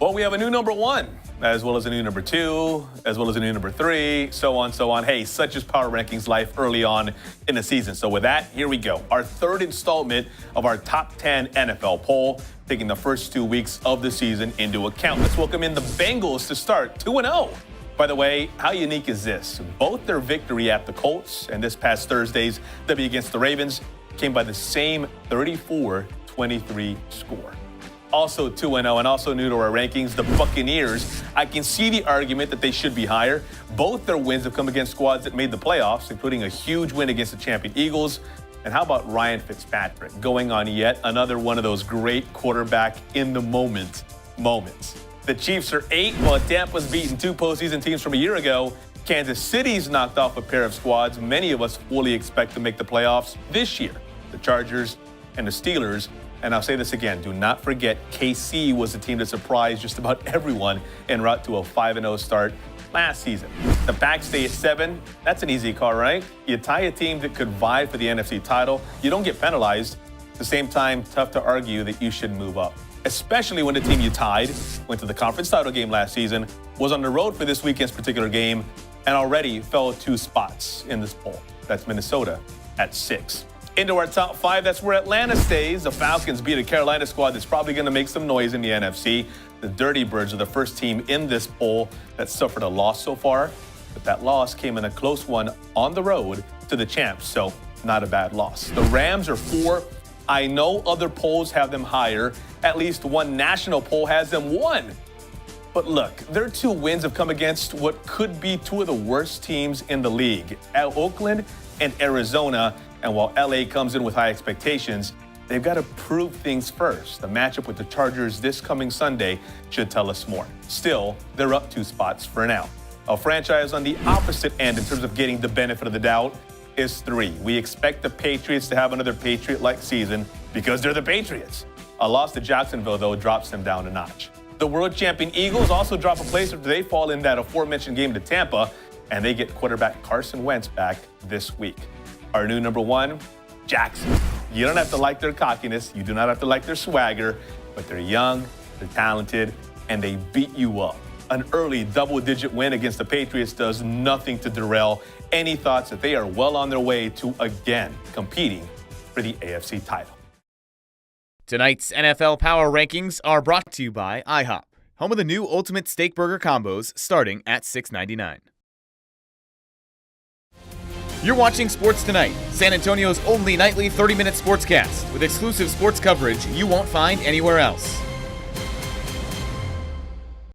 Well, we have a new number 1, as well as a new number 2, as well as a new number 3, so on, so on. Hey, such is Power Rankings life early on in the season. So with that, here we go. Our third installment of our Top 10 NFL poll, taking the first 2 weeks of the season into account. Let's welcome in the Bengals to start 2-0. By the way, how unique is this? Both their victory at the Colts and this past Thursday's W against the Ravens came by the same 34-23 score. Also 2-0 and also new to our rankings, the Buccaneers. I can see the argument that they should be higher. Both their wins have come against squads that made the playoffs, including a huge win against the champion Eagles. And how about Ryan Fitzpatrick going on yet another one of those great quarterback in the moment moments. The Chiefs are 8, while Tampa's beaten 2 postseason teams from a year ago. Kansas City's knocked off a pair of squads many of us fully expect to make the playoffs this year. The Chargers and the Steelers. And I'll say this again, do not forget KC was the team that surprised just about everyone en route to a 5-0 start last season. The Packs stay at 7. That's an easy call, right? You tie a team that could vie for the NFC title. You don't get penalized. At the same time, tough to argue that you should move up, especially when the team you tied went to the conference title game last season, was on the road for this weekend's particular game, and already fell 2 spots in this poll. That's Minnesota at 6. Into our top 5, that's where Atlanta stays. The Falcons beat a Carolina squad that's probably going to make some noise in the NFC. The Dirty Birds are the first team in this poll that suffered a loss so far, but that loss came in a close one on the road to the champs, so not a bad loss. The Rams are 4. I know other polls have them higher. At least one national poll has them 1. But look, their 2 wins have come against what could be 2 of the worst teams in the league, Oakland and Arizona. And while LA comes in with high expectations, they've got to prove things first. The matchup with the Chargers this coming Sunday should tell us more. Still, they're up 2 spots for now. A franchise on the opposite end in terms of getting the benefit of the doubt is 3. We expect the Patriots to have another Patriot-like season because they're the Patriots. A loss to Jacksonville, though, drops them down a notch. The world champion Eagles also drop a place after they fall in that aforementioned game to Tampa, and they get quarterback Carson Wentz back this week. Our new number 1, Jackson. You don't have to like their cockiness. You do not have to like their swagger, but they're young, they're talented, and they beat you up. An early double-digit win against the Patriots does nothing to derail any thoughts that they are well on their way to again competing for the AFC title. Tonight's NFL Power Rankings are brought to you by IHOP, home of the new Ultimate Steak Burger combos starting at $6.99. You're watching Sports Tonight, San Antonio's only nightly 30-minute sportscast with exclusive sports coverage you won't find anywhere else.